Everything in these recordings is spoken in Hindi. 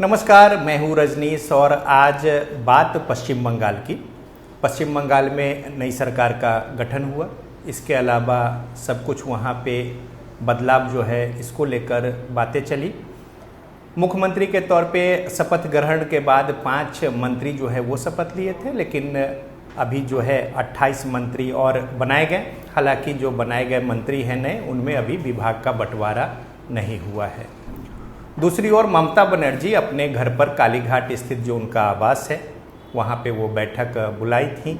नमस्कार, मैं हूँ रजनीश और आज बात पश्चिम बंगाल की। पश्चिम बंगाल में नई सरकार का गठन हुआ। इसके अलावा सब कुछ वहाँ पे बदलाव जो है इसको लेकर बातें चली। मुख्यमंत्री के तौर पे शपथ ग्रहण के बाद 5 मंत्री जो है वो शपथ लिए थे, लेकिन अभी जो है 28 मंत्री और बनाए गए। हालांकि जो बनाए गए मंत्री हैं नए, उनमें अभी विभाग का बंटवारा नहीं हुआ है। दूसरी ओर ममता बनर्जी अपने घर पर कालीघाट स्थित जो उनका आवास है वहाँ पे वो बैठक बुलाई थी,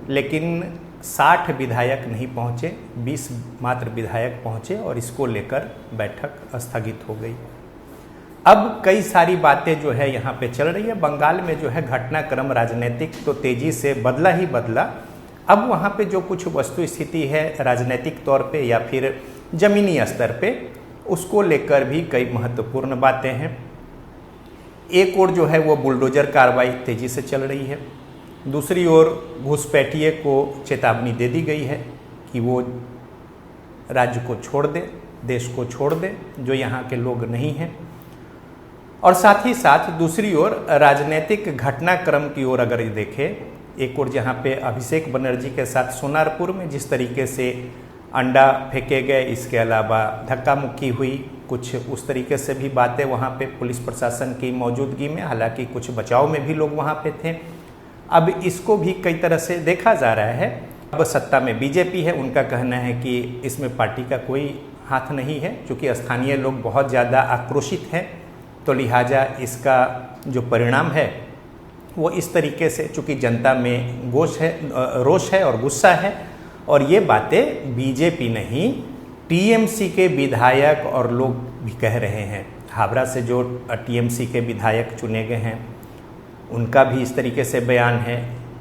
लेकिन 60 विधायक नहीं पहुँचे, 20 मात्र विधायक पहुँचे और इसको लेकर बैठक स्थगित हो गई। अब कई सारी बातें जो है यहाँ पे चल रही है। बंगाल में जो है घटनाक्रम राजनीतिक तो तेज़ी से बदला ही बदला। अब वहाँ पे जो कुछ वस्तु स्थिति है राजनीतिक तौर पे या फिर ज़मीनी स्तर पे, उसको लेकर भी कई महत्वपूर्ण बातें हैं। एक ओर जो है वो बुलडोजर कार्रवाई तेज़ी से चल रही है, दूसरी ओर घुसपैठिए को चेतावनी दे दी गई है कि वो राज्य को छोड़ दे, देश को छोड़ दे, जो यहाँ के लोग नहीं हैं। और साथ ही साथ दूसरी ओर राजनीतिक घटनाक्रम की ओर अगर देखें, एक ओर जहाँ पे अभिषेक बनर्जी के साथ सोनारपुर में जिस तरीके से अंडा फेंके गए, इसके अलावा धक्का मुक्की हुई, कुछ उस तरीके से भी बातें वहाँ पे पुलिस प्रशासन की मौजूदगी में, हालांकि कुछ बचाव में भी लोग वहाँ पे थे। अब इसको भी कई तरह से देखा जा रहा है। अब सत्ता में बीजेपी है, उनका कहना है कि इसमें पार्टी का कोई हाथ नहीं है, क्योंकि स्थानीय लोग बहुत ज़्यादा आक्रोशित हैं, तो लिहाजा इसका जो परिणाम है वो इस तरीके से, चूँकि जनता में रोष है और गुस्सा है। और ये बातें बीजेपी नहीं, टीएमसी के विधायक और लोग भी कह रहे हैं। हावड़ा से जो टीएमसी के विधायक चुने गए हैं उनका भी इस तरीके से बयान है।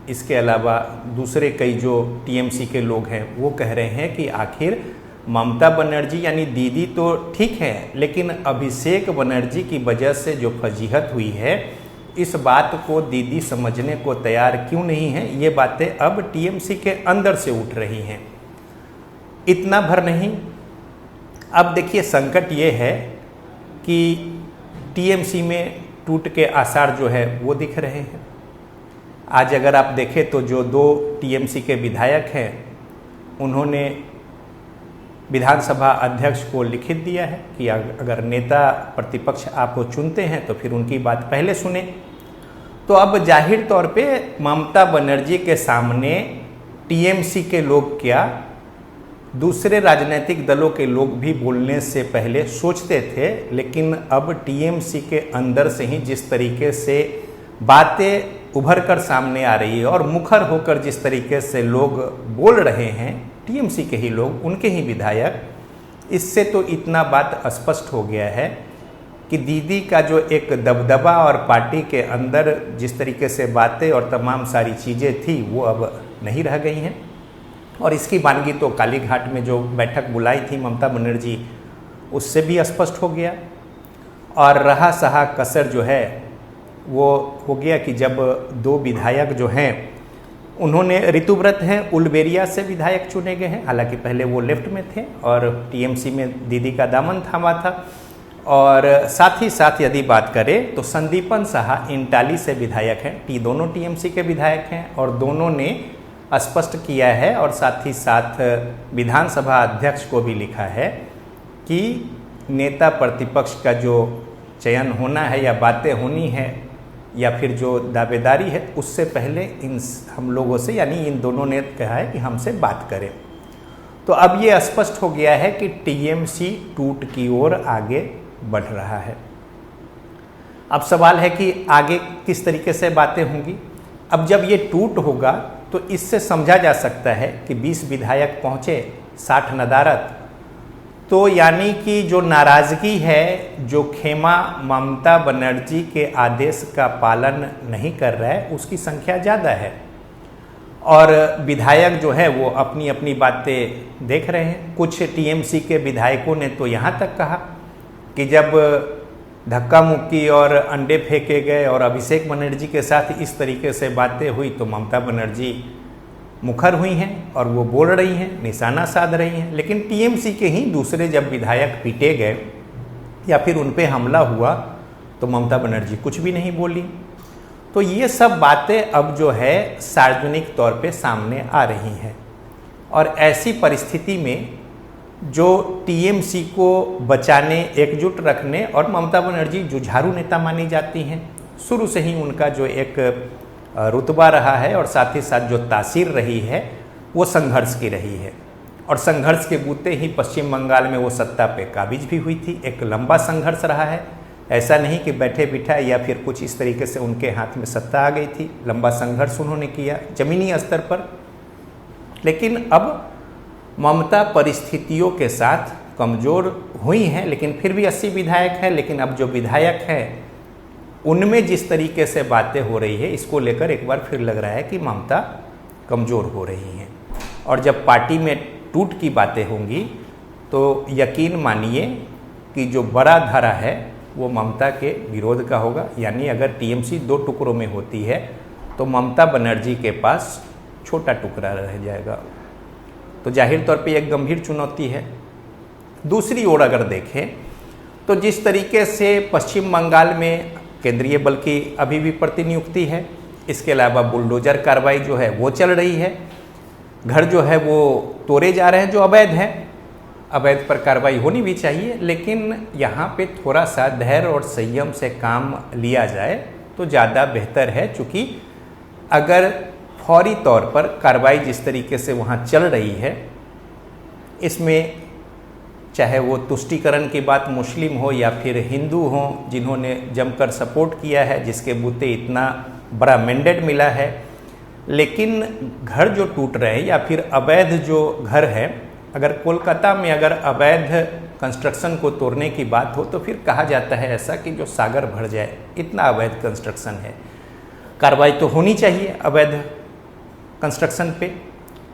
इसके अलावा दूसरे कई जो टीएमसी के लोग हैं वो कह रहे हैं कि आखिर ममता बनर्जी यानी दीदी तो ठीक है, लेकिन अभिषेक बनर्जी की वजह से जो फजीहत हुई है, इस बात को दीदी समझने को तैयार क्यों नहीं है। ये बातें अब टीएमसी के अंदर से उठ रही हैं। इतना भर नहीं, अब देखिए संकट ये है कि टीएमसी में टूट के आसार जो है वो दिख रहे हैं। आज अगर आप देखें तो जो 2 टीएमसी के विधायक हैं उन्होंने विधानसभा अध्यक्ष को लिखित दिया है कि अगर नेता प्रतिपक्ष आपको चुनते हैं तो फिर उनकी बात पहले सुने। तो अब जाहिर तौर पे ममता बनर्जी के सामने टीएमसी के लोग क्या, दूसरे राजनीतिक दलों के लोग भी बोलने से पहले सोचते थे, लेकिन अब टीएमसी के अंदर से ही जिस तरीके से बातें उभर कर सामने आ रही है और मुखर होकर जिस तरीके से लोग बोल रहे हैं, टीएमसी के ही लोग, उनके ही विधायक, इससे तो इतना बात स्पष्ट हो गया है कि दीदी का जो एक दबदबा और पार्टी के अंदर जिस तरीके से बातें और तमाम सारी चीज़ें थी वो अब नहीं रह गई हैं। और इसकी वानगी तो कालीघाट में जो बैठक बुलाई थी ममता बनर्जी, उससे भी स्पष्ट हो गया। और रहा सहा कसर जो है वो हो गया कि जब 2 विधायक जो हैं उन्होंने, ऋतुव्रत हैं उलबेरिया से विधायक चुने गए हैं, हालांकि पहले वो लेफ्ट में थे और टीएमसी में दीदी का दामन थामा था। और साथ ही साथ यदि बात करें तो संदीपन साहा इंटाली से विधायक हैं, दोनों टीएमसी के विधायक हैं और दोनों ने स्पष्ट किया है और साथ ही साथ विधानसभा अध्यक्ष को भी लिखा है कि नेता प्रतिपक्ष का जो चयन होना है या बातें होनी है या फिर जो दावेदारी है, उससे पहले हम लोगों से, यानी इन दोनों ने कहा है कि हमसे बात करें। तो अब ये स्पष्ट हो गया है कि टीएमसी टूट की ओर आगे बढ़ रहा है। अब सवाल है कि आगे किस तरीके से बातें होंगी। अब जब ये टूट होगा तो इससे समझा जा सकता है कि 20 विधायक पहुँचे, 60 नदारत, तो यानी कि जो नाराज़गी है, जो खेमा ममता बनर्जी के आदेश का पालन नहीं कर रहा है, उसकी संख्या ज़्यादा है। और विधायक जो है वो अपनी अपनी बातें देख रहे हैं। कुछ टीएमसी के विधायकों ने तो यहाँ तक कहा कि जब धक्का मुक्की और अंडे फेंके गए और अभिषेक बनर्जी के साथ इस तरीके से बातें हुई तो ममता बनर्जी मुखर हुई हैं और वो बोल रही हैं, निशाना साध रही हैं। लेकिन टीएमसी के ही दूसरे जब विधायक पीटे गए या फिर उन पे हमला हुआ तो ममता बनर्जी कुछ भी नहीं बोली। तो ये सब बातें अब जो है सार्वजनिक तौर पे सामने आ रही हैं और ऐसी परिस्थिति में जो टीएमसी को बचाने, एकजुट रखने, और ममता बनर्जी जुझारू नेता मानी जाती हैं, शुरू से ही उनका जो एक रुतबा रहा है और साथ ही साथ जो तासीर रही है वो संघर्ष की रही है और संघर्ष के बूते ही पश्चिम बंगाल में वो सत्ता पे काबिज भी हुई थी। एक लंबा संघर्ष रहा है, ऐसा नहीं कि बैठे बिठाए या फिर कुछ इस तरीके से उनके हाथ में सत्ता आ गई थी। लंबा संघर्ष उन्होंने किया जमीनी स्तर पर। लेकिन अब ममता परिस्थितियों के साथ कमज़ोर हुई हैं, लेकिन फिर भी 80 विधायक हैं। लेकिन अब जो विधायक हैं उनमें जिस तरीके से बातें हो रही है, इसको लेकर एक बार फिर लग रहा है कि ममता कमज़ोर हो रही हैं। और जब पार्टी में टूट की बातें होंगी तो यकीन मानिए कि जो बड़ा धारा है वो ममता के विरोध का होगा। यानी अगर टीएमसी 2 टुकड़ों में होती है तो ममता बनर्जी के पास छोटा टुकड़ा रह जाएगा। तो जाहिर तौर पे एक गंभीर चुनौती है। दूसरी ओर अगर देखें तो जिस तरीके से पश्चिम बंगाल में केंद्रीय बल की अभी भी प्रतिनियुक्ति है, इसके अलावा बुलडोजर कार्रवाई जो है वो चल रही है, घर जो है वो तोड़े जा रहे हैं जो अवैध हैं। अवैध पर कार्रवाई होनी भी चाहिए, लेकिन यहाँ पे थोड़ा सा धैर्य और संयम से काम लिया जाए तो ज़्यादा बेहतर है। चूँकि अगर फौरी तौर पर कार्रवाई जिस तरीके से वहाँ चल रही है, इसमें चाहे वो तुष्टीकरण की बात मुस्लिम हो या फिर हिंदू हो जिन्होंने जमकर सपोर्ट किया है, जिसके बूते इतना बड़ा मैंडेट मिला है, लेकिन घर जो टूट रहे हैं या फिर अवैध जो घर है, अगर कोलकाता में अगर अवैध कंस्ट्रक्शन को तोड़ने की बात हो तो फिर कहा जाता है ऐसा कि जो सागर भर जाए, इतना अवैध कंस्ट्रक्शन है। कार्रवाई तो होनी चाहिए अवैध कंस्ट्रक्शन पे,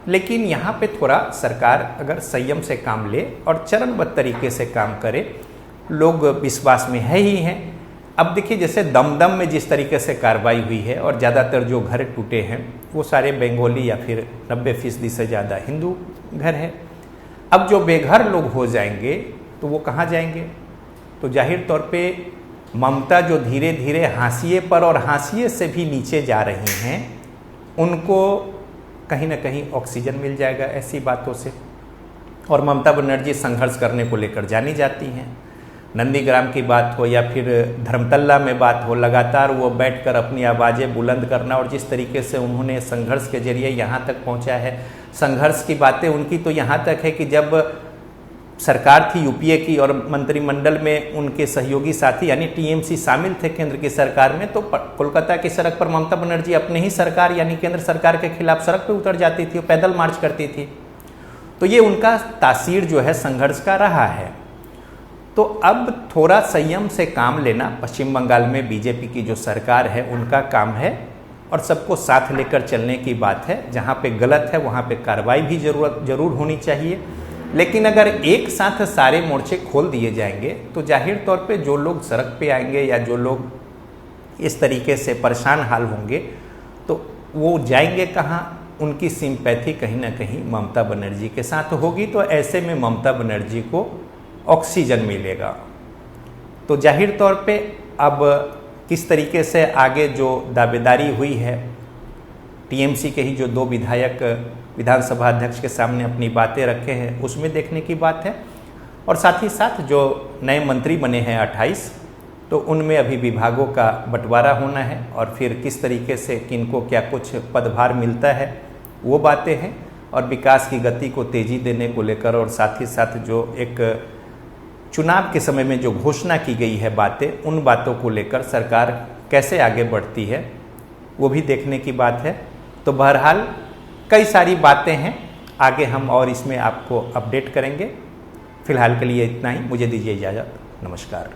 लेकिन यहाँ पे थोड़ा सरकार अगर संयम से काम ले और चरणबद्ध तरीके से काम करे, लोग विश्वास में है ही हैं। अब देखिए जैसे दमदम में जिस तरीके से कार्रवाई हुई है और ज़्यादातर जो घर टूटे हैं वो सारे बंगाली या फिर 90% से ज़्यादा हिंदू घर है। अब जो बेघर लोग हो जाएंगे तो वो कहाँ जाएंगे? तो जाहिर तौर पे ममता जो धीरे धीरे हाशिए पर और हाशिए से भी नीचे जा रही हैं, उनको कहीं ना कहीं ऑक्सीजन मिल जाएगा ऐसी बातों से। और ममता बनर्जी संघर्ष करने को लेकर जानी जाती हैं। नंदीग्राम की बात हो या फिर धर्मतल्ला में बात हो, लगातार वो बैठकर अपनी आवाज़ें बुलंद करना और जिस तरीके से उन्होंने संघर्ष के जरिए यहाँ तक पहुँचा है। संघर्ष की बातें उनकी तो यहाँ तक है कि जब सरकार थी यूपीए की और मंत्रिमंडल में उनके सहयोगी साथी यानी टीएमसी शामिल थे केंद्र की सरकार में, तो कोलकाता की सड़क पर ममता बनर्जी अपने ही सरकार यानी केंद्र सरकार के खिलाफ सड़क पर उतर जाती थी, पैदल मार्च करती थी। तो ये उनका तासीर जो है संघर्ष का रहा है। तो अब थोड़ा संयम से काम लेना पश्चिम बंगाल में बीजेपी की जो सरकार है उनका काम है और सबको साथ लेकर चलने की बात है। जहाँ पे गलत है वहाँ पे कार्रवाई भी जरूर होनी चाहिए, लेकिन अगर एक साथ सारे मोर्चे खोल दिए जाएंगे तो जाहिर तौर पे जो लोग सड़क पे आएंगे या जो लोग इस तरीके से परेशान हाल होंगे तो वो जाएंगे कहाँ? उनकी सिंपैथी कहीं ना कहीं ममता बनर्जी के साथ होगी। तो ऐसे में ममता बनर्जी को ऑक्सीजन मिलेगा। तो जाहिर तौर पे अब किस तरीके से आगे जो दावेदारी हुई है, टीएमसी के ही जो 2 विधायक विधानसभा अध्यक्ष के सामने अपनी बातें रखे हैं, उसमें देखने की बात है। और साथ ही साथ जो नए मंत्री बने हैं 28, तो उनमें अभी विभागों का बंटवारा होना है और फिर किस तरीके से किनको क्या कुछ पदभार मिलता है वो बातें हैं। और विकास की गति को तेज़ी देने को लेकर और साथ ही साथ जो एक चुनाव के समय में जो घोषणा की गई है बातें, उन बातों को लेकर सरकार कैसे आगे बढ़ती है वो भी देखने की बात है। तो बहरहाल कई सारी बातें हैं, आगे हम और इसमें आपको अपडेट करेंगे। फिलहाल के लिए इतना ही, मुझे दीजिए इजाज़त। नमस्कार।